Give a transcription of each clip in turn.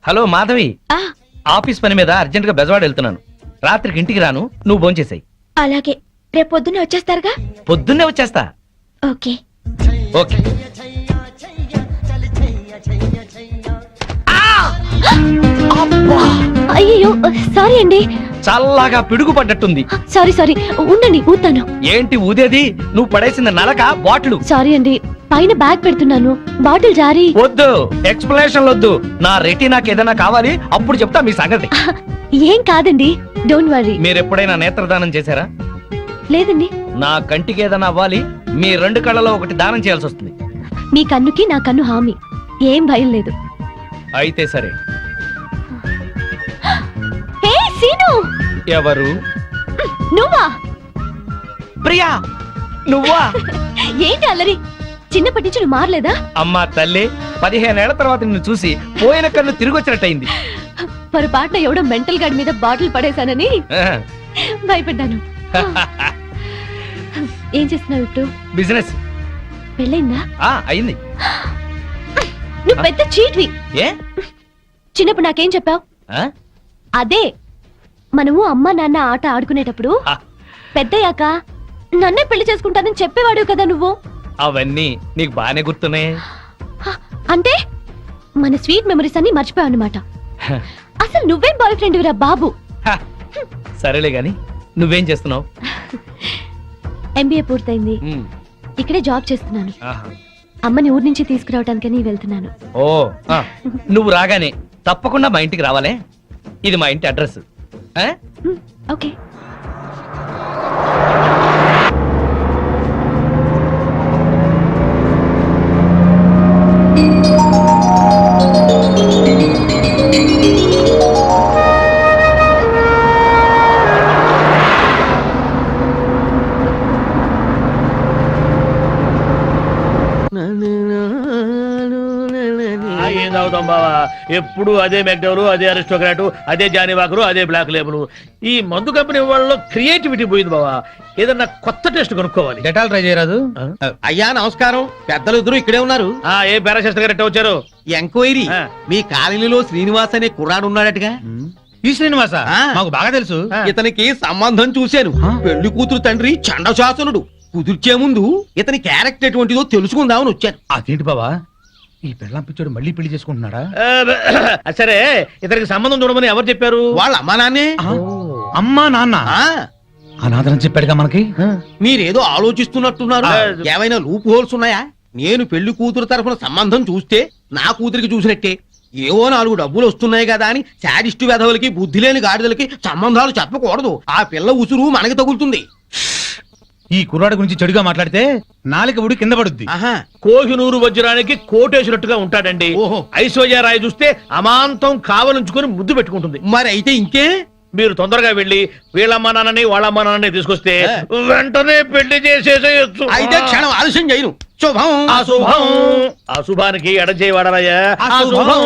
Hello Madhavi, office పని మీద urgent గా బెజవాడ వెళ్తున్నాను. రాత్రికి ఇంటికి రాను, నువ్వు భోంచేసాయి. అలాగే, రేపు పొద్దున్నే వచ్చేస్తారుగా? పొద్దున్నే వచ్చేస్తా. Okay okay. అయ్యో సారీ అండి. చల్లగా పిడుగు పడ్డట్టుంది. సారీ ఉండండి, ఊతాను. ఏంటి ఊదేది? నువ్వు పడేసింది నలక బాటిల్. సారీ అండి, పైన బ్యాగ్ పెడుతున్నాను, బాటిల్ జారీ. వద్దు, ఎక్స్ప్లెనేషన్ వద్దు. నా రెటీనాకి ఏదైనా కావాలి, అప్పుడు చెప్తా మీ సంగతి. ఏం కాదండి, డోంట్ వరీ. మీరు ఎప్పుడైనా నేత్రదానం చేశారా? లేదండి. నా కంటికి ఏదైనా అవ్వాలి, మీ 2 కళ్ళలో ఒకటి దానం చేయాల్సి వస్తుంది. మీ కన్నుకి నా కన్ను హామీ, ఏం భయం లేదు. అయితే సరే. హే సీను. ఎవరు? నువ్వా? ప్రియా, నువ్వా? ఏంటి అల్లరి? చిన్నప్పటి నుంచి నువ్వు మారలేదా? అమ్మా తల్లి, 15 ఏళ్ల తర్వాత నిన్ను చూసి పోయిన కన్ను తిరిగి వచ్చినట్టయింది. పొరపాటున ఎవడో మెంటల్ గార్డ్ మీద బాటిల్ పడేశానని భయపడ్డాను. ఏం చేస్తున్నావు ఇప్పుడు? బిజినెస్. పెళ్ళైందా? అయింది. నువ్వు పెద్ద చీట్వి. ఏ? చిన్నప్పుడు నాకేం చెప్పావు? అదే, మనము అమ్మ నాన్న ఆట ఆడుకునేటప్పుడు పెద్దయ్యాక నన్నే పెళ్లి చేసుకుంటానని చెప్పేవాడు కదా నువ్వు. అవన్నీ నీకు బానే గుర్తున్నాయి. అంటే మన స్వీట్ మెమరీస్ అన్ని మర్చిపోయావు అన్నమాట. అసలు నువ్వేం బాయ్ ఫ్రెండ్ రా బాబు. సరేలే గాని, నువ్వేం చేస్తున్నావు? ఎంబీఏ పూర్తయింది, ఇక్కడే జాబ్ చేస్తున్నాను. అమ్మని ఊరి నుంచి తీసుకురావటానికని వెళ్తున్నాను. ఓ, నువ్వు రాగానే తప్పకుండా మా ఇంటికి రావాలే. ఇది మా ఇంటి అడ్రస్. ఓకే. ఏం తాగుతాం బావా? ఎప్పుడు అదే మెక్డవరు, అదే అరిస్టోక్రాటు, అదే జానీవాకరు, అదే బ్లాక్ లేబుల్. ఈ మందు కంపెనీ వాళ్ళలో క్రియేటివిటీ పోయింది బావా. ఏదన్నా కొత్త టేస్ట్ కొనుక్కోవాలి. డెటాల్ ట్రై చేయరాదు? అయ్యా నమస్కారం, పెద్దలు ఇద్దరు ఇక్కడే ఉన్నారు. ఏ పారాశాస్త్రి గారు వచ్చారు? ఎంక్వైరీ, మీ కాలనీలో శ్రీనివాస్ అనే కుర్రాడు ఉన్నాడటగా. ఈ శ్రీనివాస మాకు బాగా తెలుసు. ఇతనికి సంబంధం చూశాను. పెళ్లి కూతురు తండ్రి చండశాసనుడు. కుదిర్చే ముందు ఇతని క్యారెక్టర్ ఎటువంటిదో తెలుసుకుందామని వచ్చాను. అదేంటి బావా, ఈ పెళ్ళాం పిచ్చోడు మళ్ళీ పెళ్లి చేసుకుంటున్నాడా? సరే, ఇతనికి సంబంధం చూడమని ఎవరు చెప్పారు? వాళ్ళ అమ్మా నాన్నే. అమ్మా నాన్న అనాథరం చెప్పాడుగా మనకి. మీరేదో ఆలోచిస్తున్నట్టున్నారు. ఏమైనా లూప్ హోల్స్ ఉన్నాయా? నేను పెళ్లి కూతురు తరఫున సంబంధం చూస్తే నా కూతురికి చూసినట్టే. ఏవో 4 డబ్బులు వస్తున్నాయి కదా అని శాడిస్టు వెధవులకి, బుద్ధి లేని గాడిదలకి సంబంధాలు చెప్పకూడదు. ఆ పిల్ల ఉసురు మనకి తగులుతుంది. ఈ కుర్రాడు గురించి చెడుగా మాట్లాడితే నాలుక ఉడి కింద పడుద్ది. కోహినూరు వజ్రానికి కోటేసినట్టుగా ఉంటాడండి. ఐశ్వర్యరాయ్ చూస్తే అమాంతం కావలించుకుని ముద్దు పెట్టుకుంటుంది. మరి అయితే ఇంకే, మీరు తొందరగా వెళ్ళి వీళ్ళమ్మ నాన్నని వాళ్ళమ్మ నాన్నని తీసుకొస్తే వెంటనే పెళ్లి చేసేసేయచ్చు. అయితే క్షణం ఆలస్యం చేయను. శుభం. అశుభం. అశుభానికి ఎడచేయవాడరాయ్యా. అశుభం.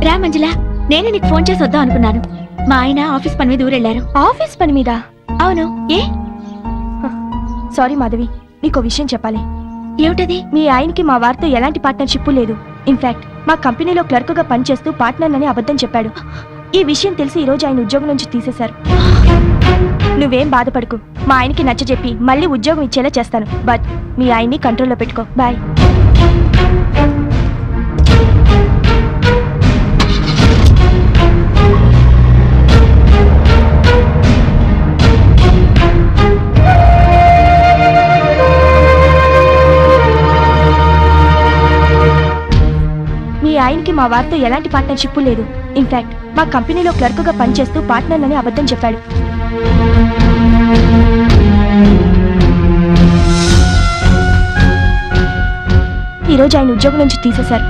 రా మంజుల, నేనే నీకు ఫోన్ చేసి వద్దాం అనుకున్నాను. మా ఆయన ఆఫీస్ పని మీద ఊరెళ్ళారు. ఆఫీస్ పని మీద? అవును. ఏ? సారీ మాధవి, నీకో విషయం చెప్పాలి. ఏమిటది? మీ ఆయనకి మా వారితో ఎలాంటి పార్ట్నర్షిప్ లేదు. ఇన్ఫాక్ట్ మా కంపెనీలో క్లర్క్ గా పనిచేస్తూ పార్ట్నర్ అని అబద్ధం చెప్పాడు. ఈ విషయం తెలిసి ఈ రోజు ఆయన ఉద్యోగం నుంచి తీసేశారు. నువ్వేం బాధపడకు, మా ఆయనకి నచ్చజెప్పి మళ్ళీ ఉద్యోగం ఇచ్చేలా చేస్తాను. బట్ మీ ఆయన్ని కంట్రోల్లో పెట్టుకో. బాయ్. ఆయనకి మా వారితో ఎలాంటి పార్ట్నర్షిప్ లేదు. ఇన్ఫాక్ట్ మా కంపెనీలో క్లర్క్ గా పనిచేస్తూ పార్ట్నర్ అని అబద్ధం చెప్పాడు. ఈ రోజు ఆయన ఉద్యోగం నుంచి తీసేశారు.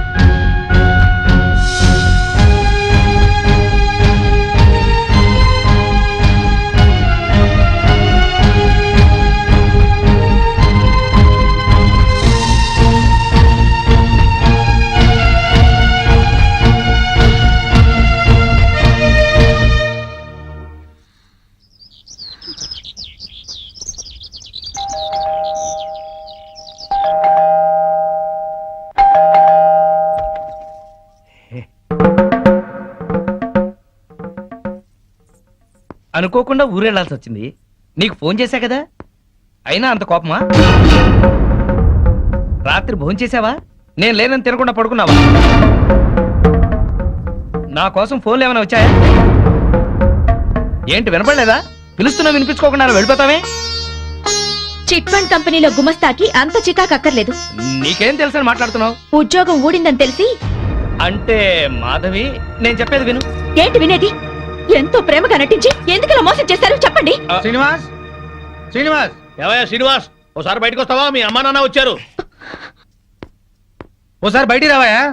అనుకోకుండా ఊరెళ్ళాల్సి వచ్చింది. నీకు ఫోన్ చేశా కదా, అయినా అంత కోపమా? రాత్రి భోజనం చేసావా? నేను లేనని తినకుండా పడుకున్నావా? నా కోసం ఫోన్లు ఏమైనా వచ్చాయా? ఏంటి వినపడలేదా? పిలుస్తున్నా వినిపించుకోకుండా వెళ్ళిపోతావే. చిట్ ఫండ్ కంపెనీలో గుమస్తాకి అంత చికాకు అక్కర్లేదు. నీకేం తెలుసని మాట్లాడుతున్నావు? ఉద్యోగం ఊడిందని తెలిసి. అంటే మాధవి, నేను చెప్పేది విను. ఏంటి వినేది? ఎంతో ప్రేమగా నటించి ఎందుకలా మోసం చేశారు చెప్పండి. శ్రీనివాస్, శ్రీనివాస్, ఏవయ్యా శ్రీనివాస్, ఓసారి బయటకు వస్తావా? మీ అమ్మా నాన్న వచ్చారు. ఓసారి బయటికి రావాయా?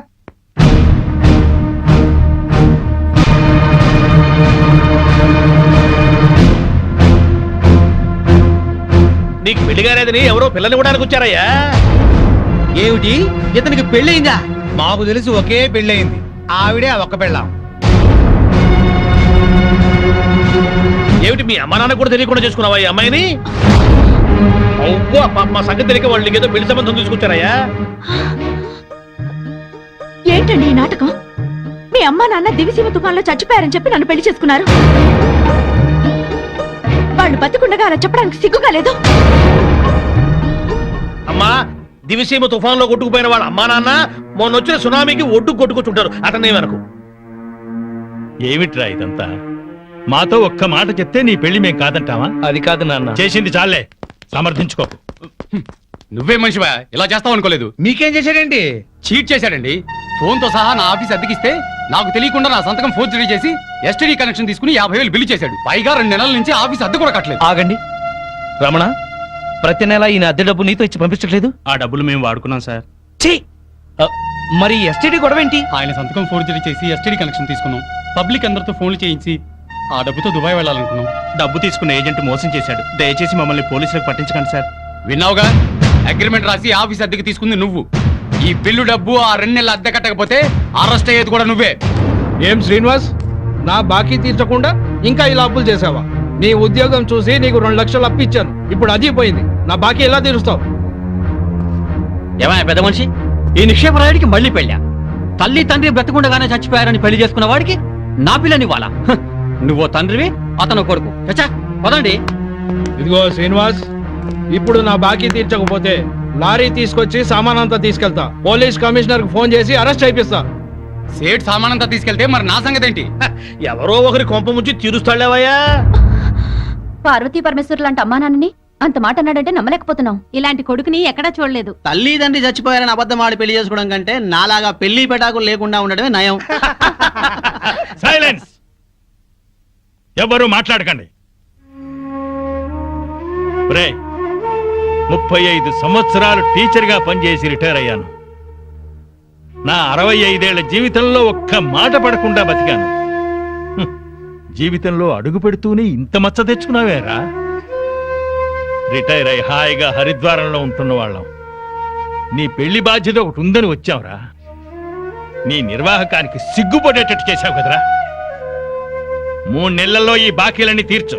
నీకు పెళ్లి కాలేదని ఎవరో పిల్లని ఇవ్వడానికి వచ్చారయ్యా. ఏమిటి ఇతనికి పెళ్ళయిందా? మాకు తెలిసి ఒకే పెళ్ళయింది, ఆవిడే ఒక్క పెళ్ళాం. ఏమిటి మీ అమ్మా నాన్న కూడా తెలియకుండా చేసుకున్నావా ఈ అమ్మాయిని? అవ్వా, మా సంగతి తెలియక వాళ్ళు నీకేదో పెళ్లి సంబంధం తీసుకొచ్చారయ్యా. ఏంటండి ఈ నాటకం? మీ అమ్మా నాన్న దివిసీమ తుఫాన్లో చచ్చిపోయారని చెప్పి నన్ను పెళ్లి చేసుకున్నారు. వాళ్ళు బతికుండగా అలా చెప్పడానికి సిగ్గుగా లేదు. అమ్మా, దివిసీమ తుఫాన్లో కొట్టుకుపోయిన వాళ్ళ అమ్మా నాన్న మొన్న వచ్చిన సునామీకి ఒడ్డు కొట్టుకొచ్చుంటారు. అతనే వరకు ఏమిట్రా ఇదంతా? మాతో ఒక్క మాట చెప్తే నీ పెళ్లి మేం కాదంటావా? అది కాదు నాన్న. చేసింది చాలే, సమర్థించుకోకు. నువ్వే మనిషివా, ఇలా చేస్తావు అనుకోలేదు. మీకేం చేశాడేంటి? చీట్ చేశాడండి. ఫోన్ తో సహా నా ఆఫీస్ అద్దెకిస్తే నాకు తెలియకుండా నా సంతకం ఫోర్జరీ చేసి ఎస్టీడీ కనెక్షన్ తీసుకుని 50,000 బిల్లు చేశాడు. పైగా 2 నెలల నుంచి ఆఫీస్ అద్దె కూడా కట్టలేదు. ఆగండి రమణ, ప్రతి నెల ఈయన అద్దె డబ్బు నీతో ఇచ్చి పంపించట్లేదు? ఆ డబ్బులు మేము వాడుకున్నాం సార్. ఛీ! మరి ఎస్టీడీ గొడవ ఏంటి? ఆయన సంతకం ఫోర్జరీ చేసి ఎస్టీడీ కనెక్షన్ తీసుకున్నాం. పబ్లిక్ అందరితో ఫోన్లు చేయించి ఆ డబ్బుతో దుబాయ్ వెళ్ళాలనుకున్నాం. డబ్బు తీసుకున్న ఏజెంట్ మోసం చేశాడు. దయచేసి మమ్మల్ని పోలీసులకు పట్టించకండి సార్. విన్నావుగా, అగ్రిమెంట్ రాసి ఆఫీస్ అద్దెకి తీసుకుంది నువ్వు. ఈ బిల్లు డబ్బు ఆ 2 నెలల అద్దె కట్టకపోతే అరెస్ట్ అయ్యేది కూడా నువ్వే. ఏం శ్రీనివాస్, నా బాకీ తీర్చకుండా ఇంకా ఇలా అప్పులు చేసావా? నీ ఉద్యోగం చూసి నీకు 2 లక్షలు అప్పిచ్చాను, ఇప్పుడు అది పోయింది. నా బాకీ ఎలా తీరుస్తావు? ఏమయ్య పెద్ద మనిషి, ఈ నిక్షేపరాయుడికి మళ్ళీ పెళ్ళా? తల్లి తండ్రి బ్రతికుండగానే చచ్చిపోయారని పెళ్లి చేసుకున్న వాడికి నా పిల్లని వాళ్ళ? నువ్వో తండ్రివి, అతను కొడుకు. చచ్చా, పదండి. ఇదిగో శ్రీనివాస్, ఇప్పుడు నా బాకీ తీర్చకపోతే లారీ తీసుకొచ్చి సామానంతా తీసుకెళ్తా. పోలీస్ కమిషనర్ కు ఫోన్ చేసి అరెస్ట్ అయిపిస్తా. సేట్ సామానంతా తీసుకెళ్తే మరి నా సంగతి ఏంటి? ఎవరో ఒకరి కొంప ముంచి తీరుస్తాడేవయ్యా. పార్వతీ పరమేశ్వరు లాంటి అమ్మా నాన్నని అంత మాట అన్నాడంటే నమ్మలేకపోతున్నాం. ఇలాంటి కొడుకుని ఎక్కడా చూడలేదు. తల్లిదండ్రి చచ్చిపోయారని అబద్ధం ఆడి పెళ్లి చేసుకోవడం కంటే నాలాగా పెళ్లి పెటాకులు లేకుండా ఉండడమే నయం. సైలెన్స్! ఎవరు మాట్లాడకండి. 35 సంవత్సరాలు టీచర్గా పనిచేసి రిటైర్ అయ్యాను. నా 65 ఏళ్ల జీవితంలో ఒక్క మాట పడకుండా బతికాను. జీవితంలో అడుగు పెడుతూనే ఇంత మచ్చ తెచ్చుకున్నావేరా? రిటైర్ అయి హాయిగా హరిద్వారంలో ఉంటున్న వాళ్ళం. నీ పెళ్లి బాధ్యత ఒకటి ఉందని వచ్చావురా. నీ నిర్వాహకానికి సిగ్గుపడేటట్టు చేశావు కదరా. 3 నెలల్లో ఈ బాకీలన్నీ తీర్చు.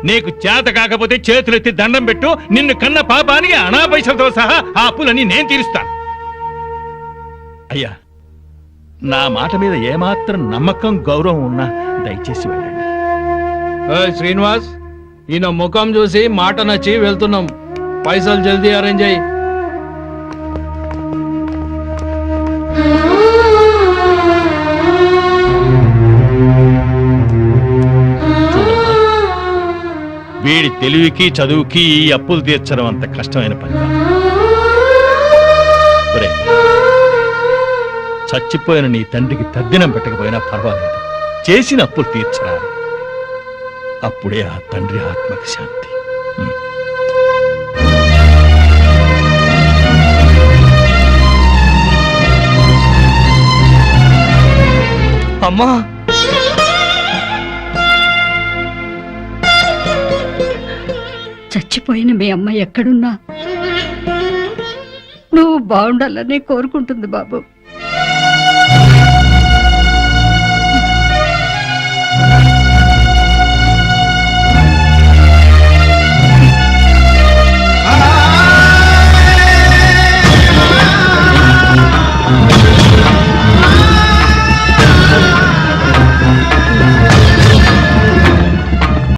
నీకు చేత కాకపోతే చేతులెత్తి దండం పెట్టు. నిన్ను కన్న పాపానికి అనాపైసలతో సహా ఆ అప్పులన్నీ నేను తీరుస్తాను. అయ్యా, నా మాట మీద ఏమాత్రం నమ్మకం గౌరవం ఉన్నా దయచేసి వెళ్ళండి. శ్రీనివాస్, ఈయన ముఖం చూసి మాట నచ్చి వెళ్తున్నాం. పైసలు జల్దీ అరేంజ్ అయ్యి. వీడి తెలివికి చదువుకి ఈ అప్పులు తీర్చడం అంత కష్టమైన పని కాదు. ఒరేయ్, చచ్చిపోయిన నీ తండ్రికి తద్దినం పెట్టకపోయినా పర్వాలేదు, చేసిన అప్పులు తీర్చరా. అప్పుడే ఆ తండ్రి ఆత్మకి శాంతి. అమ్మా, చచ్చిపోయిన మీ అమ్మ ఎక్కడున్నా నువ్వు బాగుండాలని కోరుకుంటుంది బాబు.